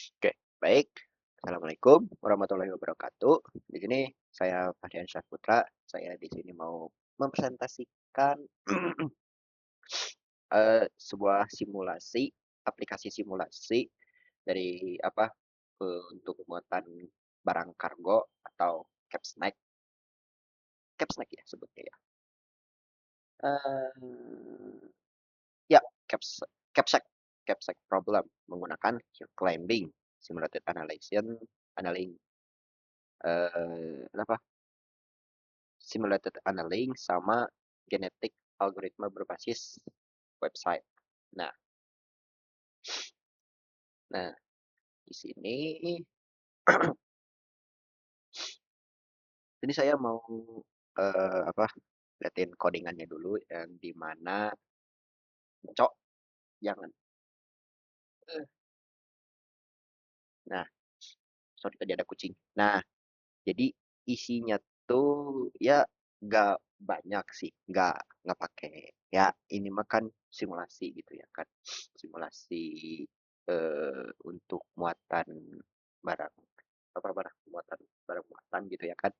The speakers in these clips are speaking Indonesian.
Oke, baik. Assalamualaikum warahmatullahi wabarakatuh. Di sini saya Fahdian Syahputra. Saya di sini mau mempresentasikan sebuah simulasi, aplikasi simulasi dari untuk muatan barang kargo atau Capsnack, Capsnack ya sebutnya ya. Eh, ya, Capsack, Capsack problem menggunakan hill climbing, simulated analyzing, apa simulated annealing sama genetic algoritma berbasis website. Nah, nah di sini ini saya mau liatin codingannya dulu yang di mana cok jangan. Nah, sorry tadi ada kucing. Nah, jadi isinya tuh ya nggak banyak sih, nggak pakai ya ini mah kan simulasi gitu ya kan, simulasi untuk muatan barang barang muatan barang muatan gitu ya kan,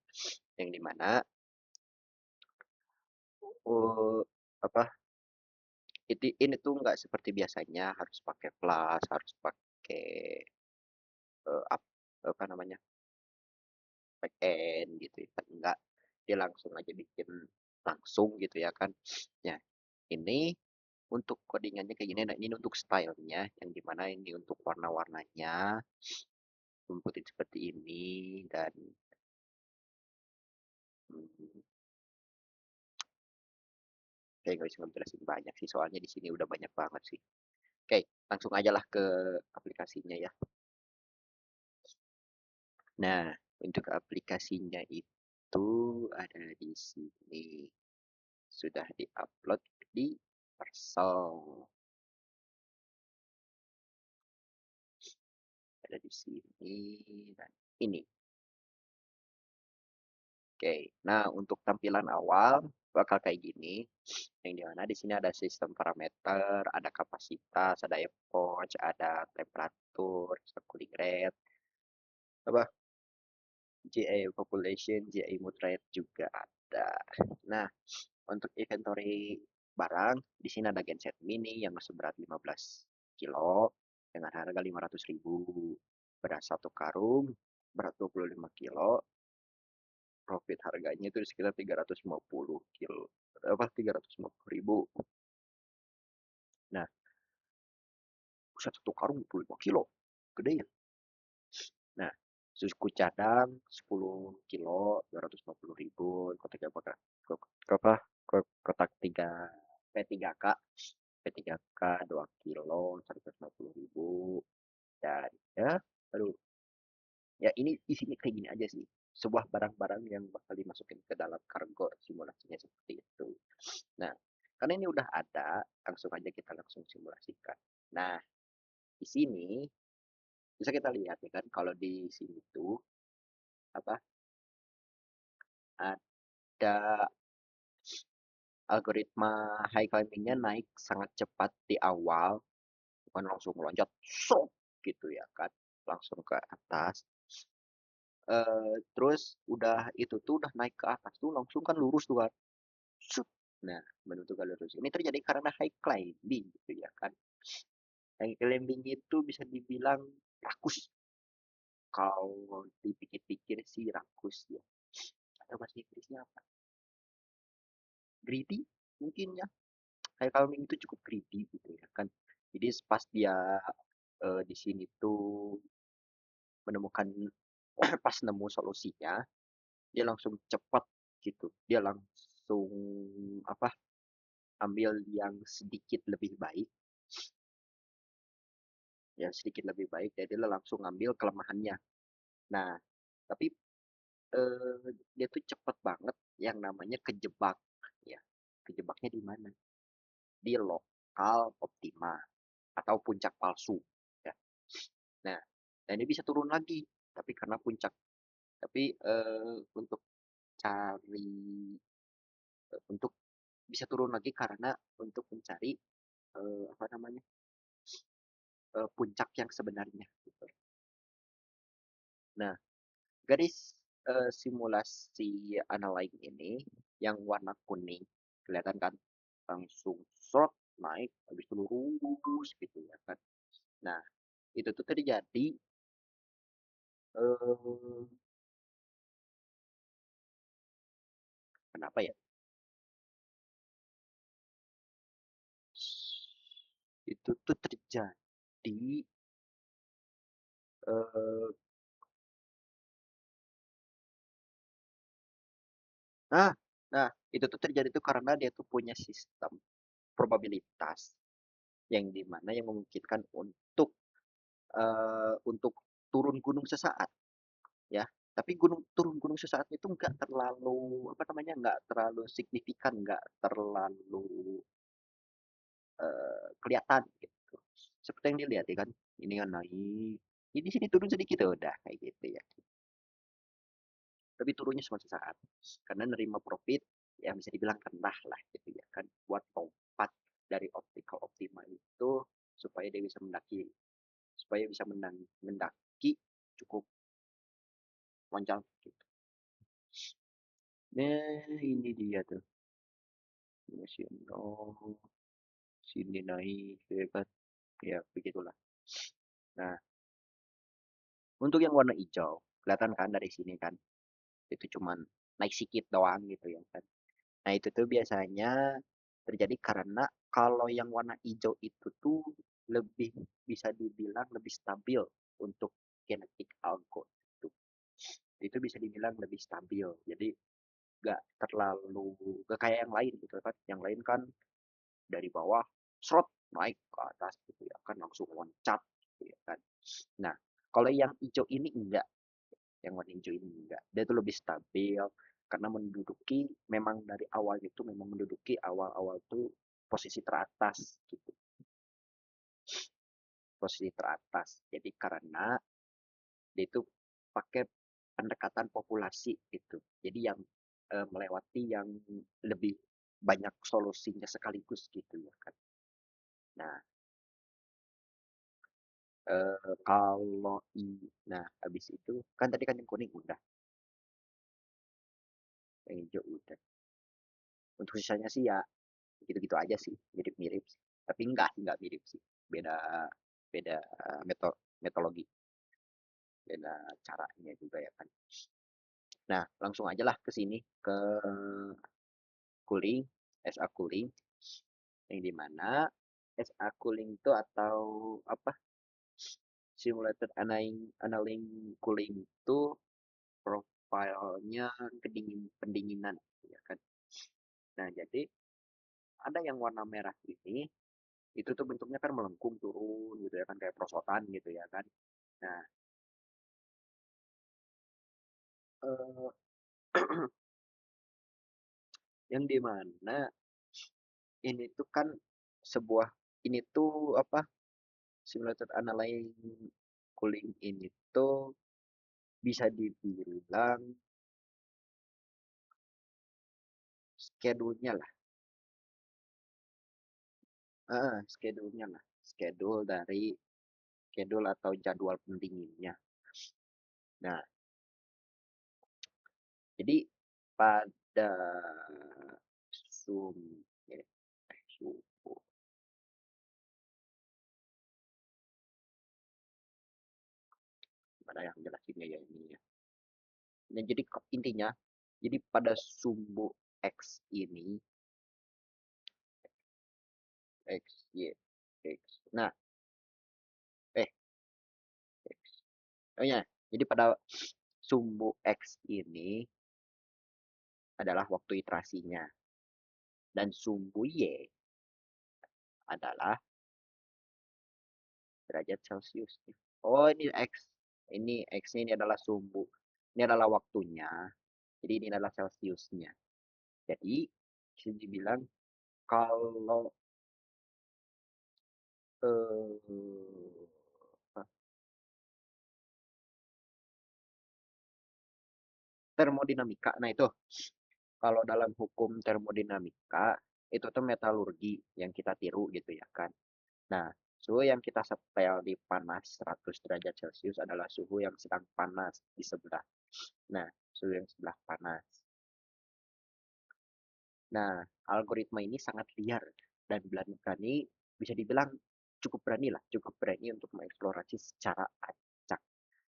yang dimana uh, apa ini tuh nggak seperti biasanya harus pakai flash, harus pakai apa namanya backend gitu ya kan, enggak, dia langsung aja bikin langsung gitu ya kan. Ya, ini untuk codingannya kayak gini. Nah, ini untuk stylenya yang dimana ini untuk warna-warnanya rumputin seperti ini dan hmm, kayak nggak bisa ngejelasin banyak sih soalnya di sini udah banyak banget sih. Oke, langsung aja lah ke aplikasinya ya. Nah, untuk aplikasinya itu ada di sini, sudah diupload di Parsel, ada di sini dan ini. Oke, nah untuk tampilan awal bakal kayak gini, yang dimana di sini ada sistem parameter, ada kapasitas, ada epoch, ada temperatur, cooling rate, apa GA population, GA mood rate juga ada. Nah, untuk inventory barang, di sini ada genset mini yang seberat 15 kilo dengan harga 500.000. Beras satu karung berat 25 kilo, profit harganya itu sekitar 350 kilo, 350.000. Nah, satu karung 25 kilo, gede ya. Nah, susu cadang 10 kilo 250.000, kotak apa kotak 3 P3K, P3K 2 kilo 150.000. Dan ya, aduh, ya ini isinya kayak gini aja sih. Sebuah barang-barang yang bakal dimasukin ke dalam kargo, simulasinya seperti itu. Nah, karena ini udah ada, langsung aja kita langsung simulasikan. Nah, di sini bisa kita lihat ya kan, kalau di sini tuh apa ada algoritma high climbingnya naik sangat cepat di awal, bukan langsung melonjak sok gitu ya kan, langsung ke atas. Terus udah itu tuh udah naik ke atas tuh langsung kan lurus tuh kan. Sut. Nah, menuju ke lurus ini terjadi karena high climbing gitu ya kan. High climbing itu bisa dibilang rakus. Kalau dipikir-pikir sih rakus ya. Atau bahasa Inggrisnya apa? Greedy mungkin ya. High climbing itu cukup greedy gitu ya kan. Jadi pas dia di sini tuh menemukan pas nemu solusinya, dia langsung cepat gitu. Dia langsung apa ambil yang sedikit lebih baik, yang sedikit lebih baik, jadi dia langsung ambil kelemahannya. Nah, tapi dia tuh cepet banget yang namanya kejebak ya. Kejebaknya di mana? Di lokal optima atau puncak palsu ya. Nah, dan dia bisa turun lagi, tapi karena puncak, tapi untuk cari untuk bisa turun lagi karena untuk mencari apa namanya puncak yang sebenarnya gitu. Nah, garis simulasi analyte ini yang warna kuning, kelihatan kan? Langsung short naik, habis itu lurus gitu ya kan. Nah, itu tuh terjadi eh, kenapa ya? Itu tuh terjadi eh, nah, nah itu tuh terjadi tuh karena dia tuh punya sistem probabilitas yang dimana yang memungkinkan untuk turun gunung sesaat ya. Tapi turun gunung sesaat itu nggak terlalu apa namanya nggak terlalu signifikan, nggak terlalu kelihatan gitu. Seperti yang dilihat ya kan, ini kan naik, ini sini turun sedikit ya udah kayak gitu ya. Tapi turunnya cuma sesaat karena nerima profit yang bisa dibilang rendah lah gitu ya kan buat lompat dari optical optima itu supaya dia bisa mendaki cukup lonjang gitu. Nah, ini dia tuh. Masih nol, sini naik, ya kan? Ya, begitulah. Nah, untuk yang warna hijau, kelihatan kan dari sini kan? Itu cuman naik sedikit doang gitu ya kan. Nah, itu tuh biasanya terjadi karena kalau yang warna hijau itu tuh lebih bisa dibilang lebih stabil untuk kinetic algo itu. Itu bisa dibilang lebih stabil. Jadi nggak terlalu nggak kayak yang lain gitu kan. Yang lain kan dari bawah serot naik ke atas gitu ya kan langsung loncat gitu ya kan. Nah, kalau yang hijau ini enggak, yang warna hijau ini enggak. Dia tuh lebih stabil karena menduduki memang dari awal itu memang menduduki awal-awal tuh posisi teratas gitu. Posisi teratas. Jadi karena dia itu pakai pendekatan populasi gitu. Jadi yang melewati yang lebih banyak solusinya sekaligus gitu ya kan. Nah, kalau nah habis itu kan tadi kan yang kuning udah, yang hijau udah. Untuk sisanya sih ya gitu-gitu aja sih, mirip-mirip sih. Tapi enggak mirip sih. Beda beda metodologi, beda caranya juga ya kan. Nah, langsung aja lah ke sini ke cooling, SA cooling yang dimana SA cooling itu atau apa simulated annealing cooling itu profilnya pendinginan ya kan. Nah, jadi ada yang warna merah ini itu tuh bentuknya kan melengkung turun gitu ya kan kayak perosotan gitu ya kan. Nah, eh, yang di mana ini tuh kan sebuah ini tuh apa simulated annealing cooling ini tuh bisa dibilang schedule-nya lah. Schedule-nya lah. Schedule atau jadwal pendinginnya. Nah, jadi pada sum ya, suhu mana yang jelasinnya ya ini ya. Nah, jadi intinya jadi pada sumbu X ini X Y X. Nah, eh X. Oh ya, jadi pada sumbu X ini adalah waktu iterasinya dan sumbu Y adalah derajat Celcius. Oh, ini X. Ini X ini adalah sumbu. Ini adalah waktunya. Jadi ini adalah Celciusnya. Jadi bisa dibilang kalau eh, termodinamika. Nah, itu kalau dalam hukum termodinamika itu tuh metalurgi yang kita tiru gitu ya kan. Nah, Suhu yang kita setel di panas 100 derajat Celcius adalah suhu yang sedang panas di sebelah. Nah, suhu yang sebelah panas. Nah, algoritma ini sangat liar dan berani, bisa dibilang cukup berani untuk mengeksplorasi secara acak.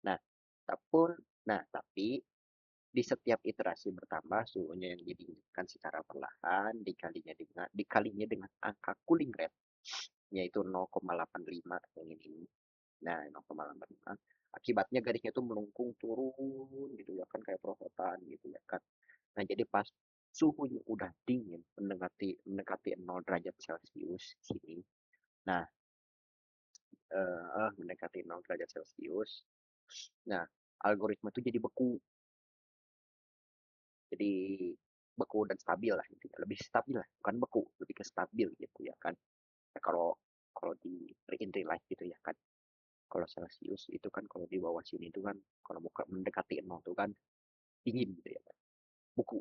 Nah, tapi, tapi di setiap iterasi bertambah suhunya yang didinginkan secara perlahan dikalinya dengan angka cooling rate yaitu 0,85 yang ini. Nah, 0,85 akibatnya garisnya itu melengkung turun gitu ya kan kayak perosotan gitu ya kan. Nah, jadi pas suhunya udah dingin mendekati mendekati 0 derajat Celcius sini. Nah, mendekati 0 derajat Celcius. Nah, algoritma itu jadi beku. Jadi beku dan stabil lah intinya. Lebih stabil lah, bukan beku, lebih ke stabil gitu ya kan. Nah, kalau kalau di in real life gitu ya kan. Kalau Celcius itu kan kalau di bawah sini itu kan kalau buka mendekati 0 itu kan dingin gitu ya kan. Beku.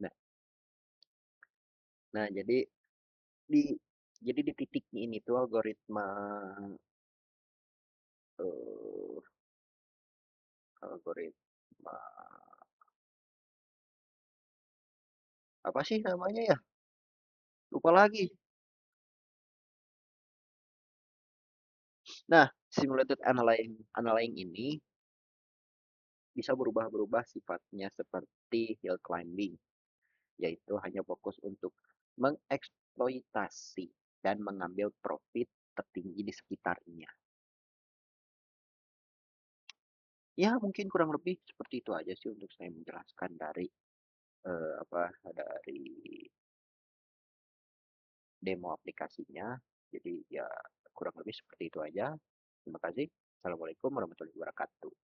Nah, nah di di titik ini tuh eh, algoritma apa sih namanya ya? Lupa lagi. Nah, simulated analying ini bisa berubah-berubah sifatnya seperti hill climbing, yaitu hanya fokus untuk mengeksploitasi dan mengambil profit tertinggi di sekitarnya. Ya, mungkin kurang lebih seperti itu aja sih untuk saya menjelaskan dari dari demo aplikasinya. Jadi ya kurang lebih seperti itu aja. Terima kasih. Assalamualaikum warahmatullahi wabarakatuh.